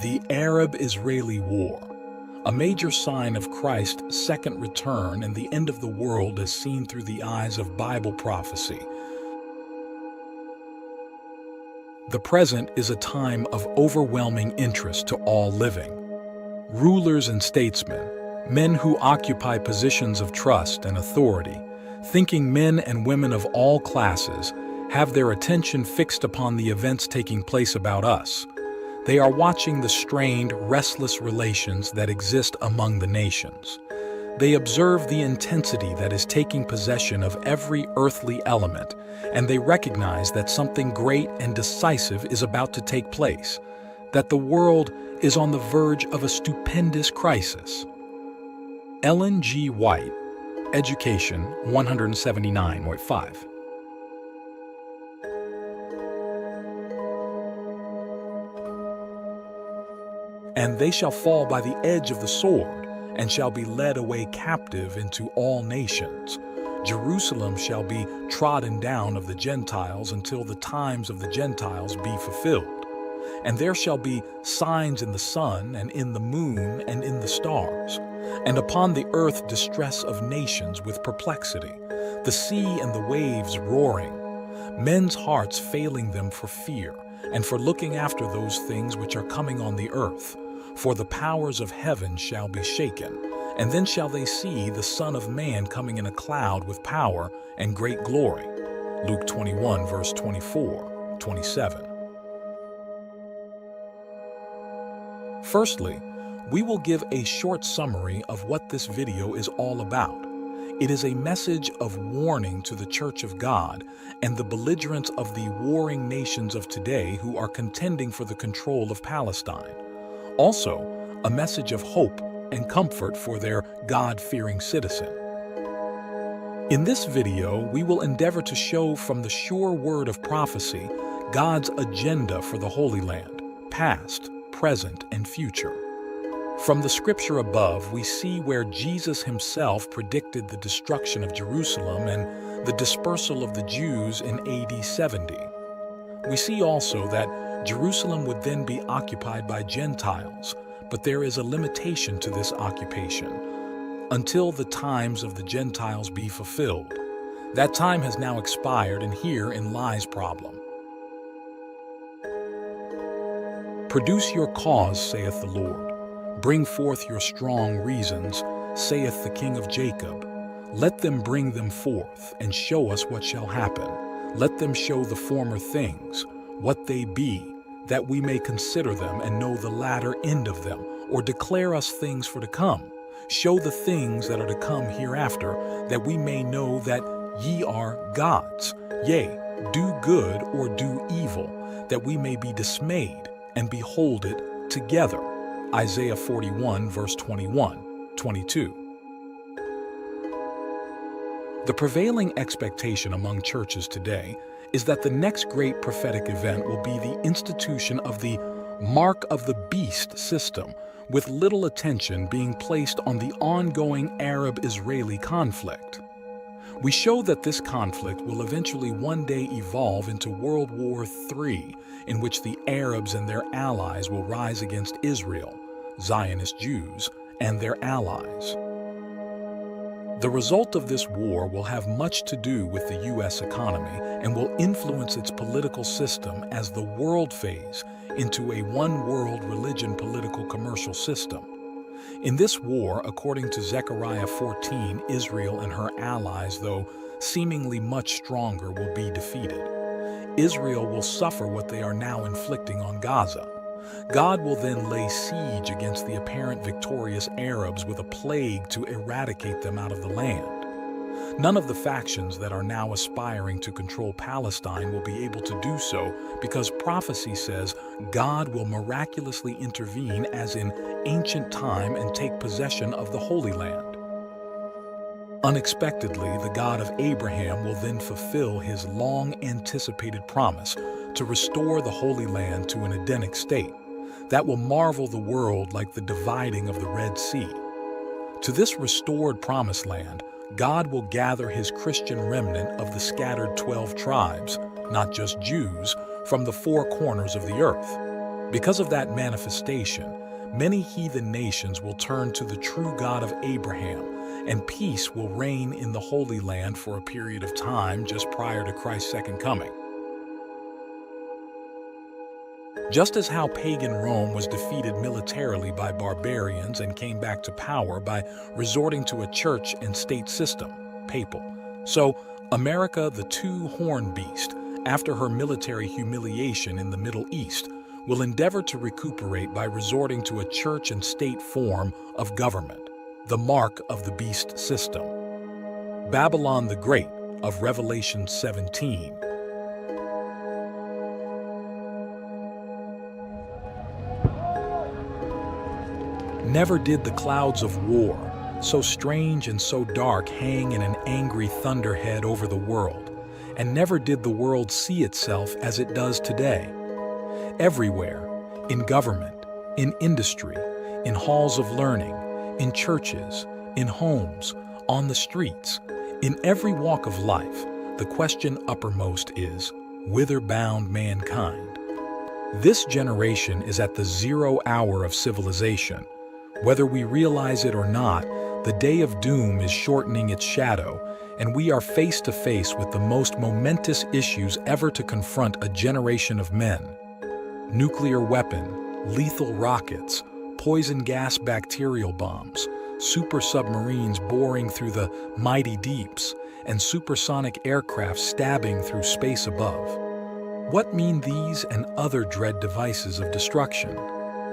The Arab-Israeli War, a major sign of Christ's second return and the end of the world as seen through the eyes of Bible prophecy. The present is a time of overwhelming interest to all living. Rulers and statesmen, men who occupy positions of trust and authority, thinking men and women of all classes, have their attention fixed upon the events taking place about us. They are watching the strained, restless relations that exist among the nations. They observe the intensity that is taking possession of every earthly element, and they recognize that something great and decisive is about to take place, that the world is on the verge of a stupendous crisis. Ellen G. White, Education 179.5. And they shall fall by the edge of the sword, and shall be led away captive into all nations. Jerusalem shall be trodden down of the Gentiles until the times of the Gentiles be fulfilled. And there shall be signs in the sun, and in the moon, and in the stars. And upon the earth distress of nations with perplexity, the sea and the waves roaring, men's hearts failing them for fear, and for looking after those things which are coming on the earth. For the powers of heaven shall be shaken, and then shall they see the Son of Man coming in a cloud with power and great glory. Luke 21, verse 24, 27. Firstly, we will give a short summary of what this video is all about. It is a message of warning to the Church of God and the belligerents of the warring nations of today who are contending for the control of Palestine. Also, a message of hope and comfort for their God-fearing citizen. In this video, we will endeavor to show from the sure word of prophecy God's agenda for the Holy Land, past, present, and future. From the scripture above, we see where Jesus himself predicted the destruction of Jerusalem and the dispersal of the Jews in AD 70. We see also that Jerusalem would then be occupied by Gentiles, but there is a limitation to this occupation until the times of the Gentiles be fulfilled. That time has now expired, and herein lies problem. Produce your cause, saith the Lord. Bring forth your strong reasons, saith the King of Jacob. Let them bring them forth, and show us what shall happen. Let them show the former things, what they be, that we may consider them and know the latter end of them, or declare us things for to come. Show the things that are to come hereafter, that we may know that ye are gods. Yea, do good or do evil, that we may be dismayed and behold it together. Isaiah 41, verse 21, 22. The prevailing expectation among churches today is that the next great prophetic event will be the institution of the Mark of the Beast system, with little attention being placed on the ongoing Arab-Israeli conflict. We show that this conflict will eventually one day evolve into World War III, in which the Arabs and their allies will rise against Israel, Zionist Jews, and their allies. The result of this war will have much to do with the U.S. economy and will influence its political system as the world phase into a one-world religion political commercial system. In this war, according to Zechariah 14, Israel and her allies, though seemingly much stronger, will be defeated. Israel will suffer what they are now inflicting on Gaza. God will then lay siege against the apparent victorious Arabs with a plague to eradicate them out of the land. None of the factions that are now aspiring to control Palestine will be able to do so because prophecy says God will miraculously intervene as in ancient time and take possession of the Holy Land. Unexpectedly, the God of Abraham will then fulfill his long-anticipated promise to restore the Holy Land to an Edenic state that will marvel the world like the dividing of the Red Sea. To this restored promised land, God will gather his Christian remnant of the scattered 12 tribes, not just Jews, from the four corners of the earth. Because of that manifestation, many heathen nations will turn to the true God of Abraham, and peace will reign in the Holy Land for a period of time just prior to Christ's second coming. Just as how pagan Rome was defeated militarily by barbarians and came back to power by resorting to a church and state system, papal, so America, the two-horned beast, after her military humiliation in the Middle East, will endeavor to recuperate by resorting to a church and state form of government, the mark of the beast system. Babylon the Great of Revelation 17. Never did the clouds of war, so strange and so dark, hang in an angry thunderhead over the world, and never did the world see itself as it does today. Everywhere, in government, in industry, in halls of learning, in churches, in homes, on the streets, in every walk of life, the question uppermost is, whither bound mankind? This generation is at the 0 hour of civilization. Whether we realize it or not, the day of doom is shortening its shadow, and we are face to face with the most momentous issues ever to confront a generation of men. Nuclear weapon, lethal rockets, poison gas bacterial bombs, super submarines boring through the mighty deeps, and supersonic aircraft stabbing through space above. What mean these and other dread devices of destruction?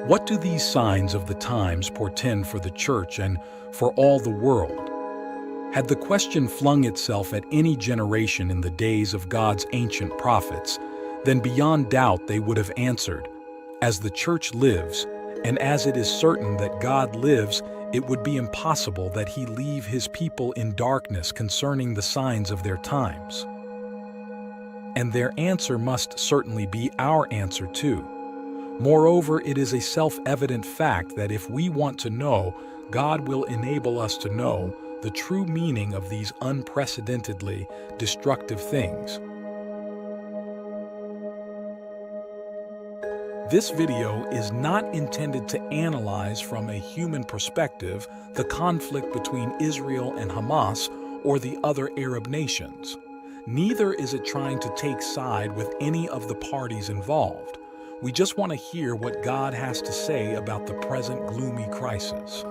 What do these signs of the times portend for the church and for all the world? Had the question flung itself at any generation in the days of God's ancient prophets, then beyond doubt they would have answered, as the church lives, and as it is certain that God lives, it would be impossible that he leave his people in darkness concerning the signs of their times. And their answer must certainly be our answer too. Moreover, it is a self-evident fact that if we want to know, God will enable us to know the true meaning of these unprecedentedly destructive things. This video is not intended to analyze from a human perspective the conflict between Israel and Hamas or the other Arab nations. Neither is it trying to take side with any of the parties involved. We just want to hear what God has to say about the present gloomy crisis.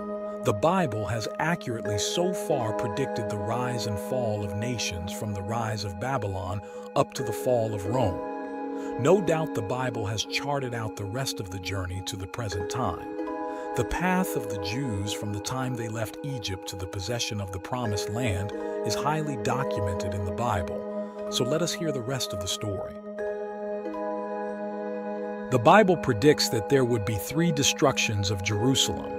The Bible has accurately so far predicted the rise and fall of nations from the rise of Babylon up to the fall of Rome. No doubt the Bible has charted out the rest of the journey to the present time. The path of the Jews from the time they left Egypt to the possession of the Promised Land is highly documented in the Bible, so let us hear the rest of the story. The Bible predicts that there would be 3 destructions of Jerusalem.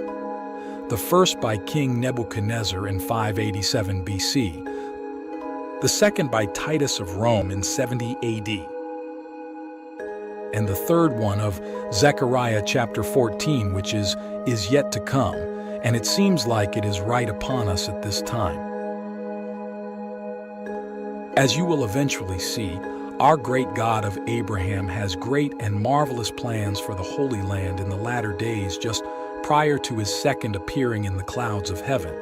The first by King Nebuchadnezzar in 587 BC, the second by Titus of Rome in 70 AD, and the third one of Zechariah chapter 14, which is yet to come, and it seems like it is right upon us at this time. As you will eventually see, our great God of Abraham has great and marvelous plans for the Holy Land in the latter days just prior to his second appearing in the clouds of heaven.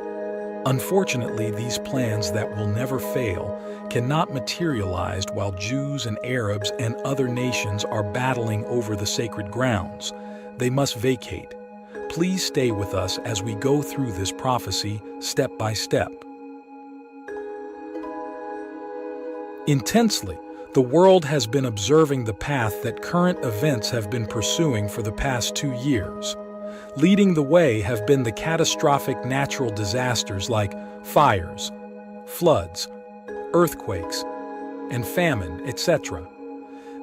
Unfortunately, these plans that will never fail cannot materialize while Jews and Arabs and other nations are battling over the sacred grounds. They must vacate. Please stay with us as we go through this prophecy step by step. Intensely, the world has been observing the path that current events have been pursuing for the past 2 years. Leading the way have been the catastrophic natural disasters like fires, floods, earthquakes, and famine, etc.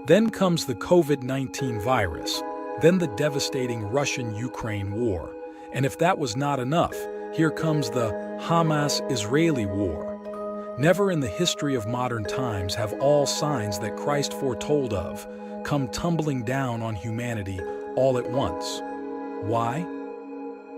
Then comes the COVID-19 virus, then the devastating Russian-Ukraine war, and if that was not enough, here comes the Hamas-Israeli war. Never in the history of modern times have all signs that Christ foretold of come tumbling down on humanity all at once. Why?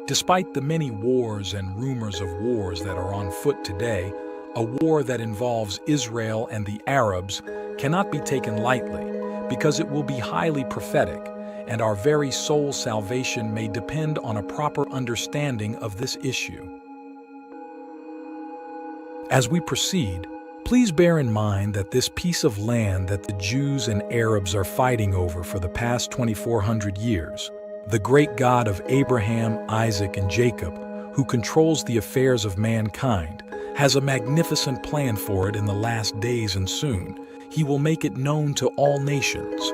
Despite the many wars and rumors of wars that are on foot today, a war that involves Israel and the Arabs cannot be taken lightly because it will be highly prophetic, and our very soul salvation may depend on a proper understanding of this issue. As we proceed, please bear in mind that this piece of land that the Jews and Arabs are fighting over for the past 2,400 years, the great God of Abraham, Isaac, and Jacob, who controls the affairs of mankind, has a magnificent plan for it in the last days, and soon he will make it known to all nations.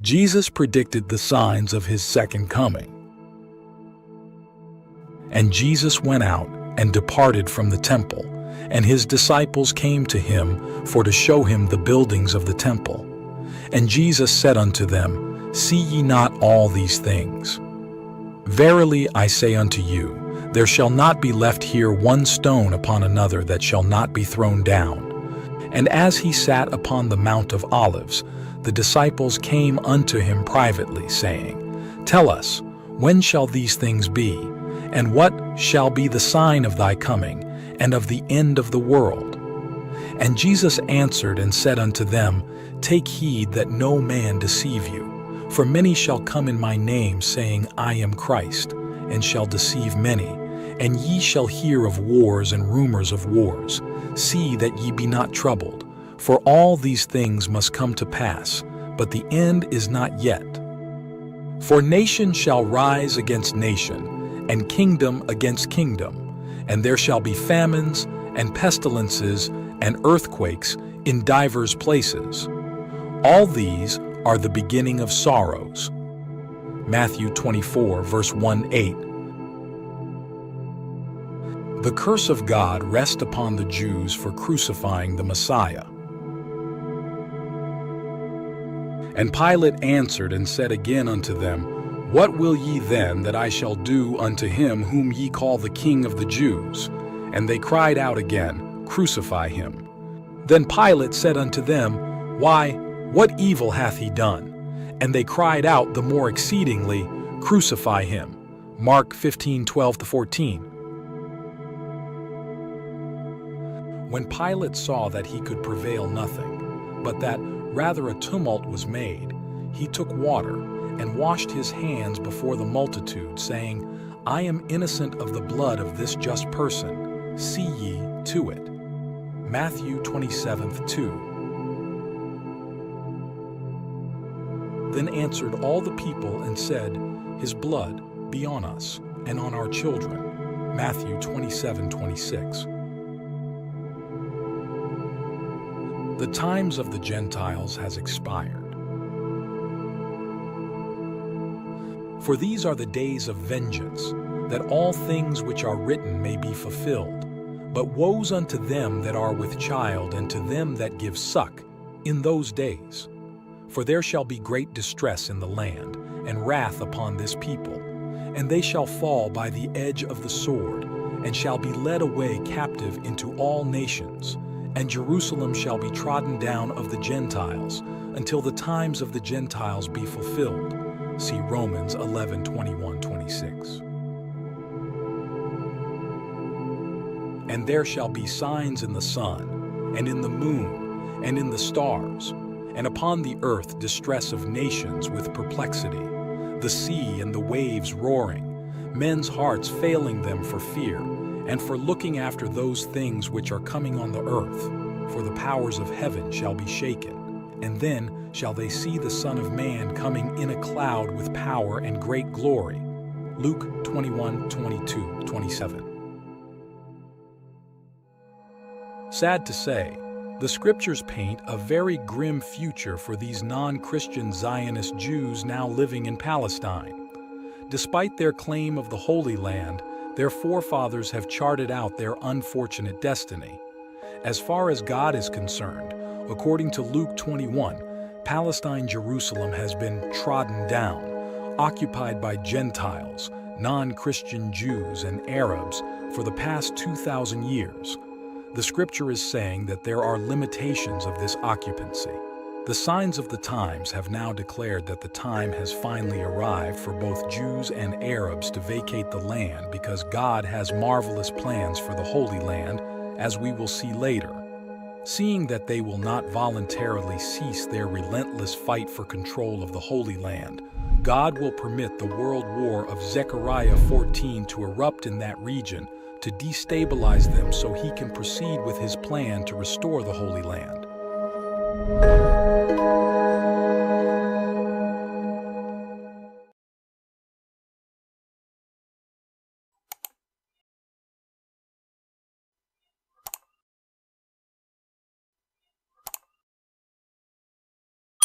Jesus predicted the signs of his second coming. And Jesus went out and departed from the temple, and his disciples came to him for to show him the buildings of the temple. And Jesus said unto them, See ye not all these things? Verily I say unto you, there shall not be left here one stone upon another that shall not be thrown down. And as he sat upon the Mount of Olives, the disciples came unto him privately, saying, Tell us, when shall these things be? And what shall be the sign of thy coming, and of the end of the world? And Jesus answered and said unto them, Take heed that no man deceive you. For many shall come in my name, saying, I am Christ, and shall deceive many. And ye shall hear of wars and rumors of wars. See that ye be not troubled, for all these things must come to pass, but the end is not yet. For nation shall rise against nation, and kingdom against kingdom, and there shall be famines, and pestilences, and earthquakes in divers places. All these are the beginning of sorrows. Matthew 24, verse 1-8. The curse of God rest upon the Jews for crucifying the Messiah. And Pilate answered and said again unto them, What will ye then that I shall do unto him whom ye call the King of the Jews? And they cried out again, Crucify him. Then Pilate said unto them, Why, what evil hath he done? And they cried out the more exceedingly, Crucify him. Mark 15:12-14. When Pilate saw that he could prevail nothing, but that rather a tumult was made, he took water and washed his hands before the multitude, saying, I am innocent of the blood of this just person. See ye to it. Matthew 27:2. Then answered all the people and said, His blood be on us and on our children. Matthew 27:26. The times of the Gentiles has expired. For these are the days of vengeance, that all things which are written may be fulfilled. But woes unto them that are with child, and to them that give suck, in those days. For there shall be great distress in the land, and wrath upon this people. And they shall fall by the edge of the sword, and shall be led away captive into all nations. And Jerusalem shall be trodden down of the Gentiles, until the times of the Gentiles be fulfilled. See Romans 11:21-26. And there shall be signs in the sun, and in the moon, and in the stars, and upon the earth distress of nations with perplexity, the sea and the waves roaring, men's hearts failing them for fear, and for looking after those things which are coming on the earth. For the powers of heaven shall be shaken. And then shall they see the Son of Man coming in a cloud with power and great glory. Luke 21:22-27. Sad to say, the scriptures paint a very grim future for these non-Christian Zionist Jews now living in Palestine. Despite their claim of the Holy Land, their forefathers have charted out their unfortunate destiny. As far as God is concerned, according to Luke 21, Palestine, Jerusalem has been trodden down, occupied by Gentiles, non-Christian Jews, and Arabs for the past 2,000 years. The scripture is saying that there are limitations of this occupancy. The signs of the times have now declared that the time has finally arrived for both Jews and Arabs to vacate the land, because God has marvelous plans for the Holy Land, as we will see later. Seeing that they will not voluntarily cease their relentless fight for control of the Holy Land, God will permit the world war of Zechariah 14 to erupt in that region to destabilize them so he can proceed with his plan to restore the Holy Land.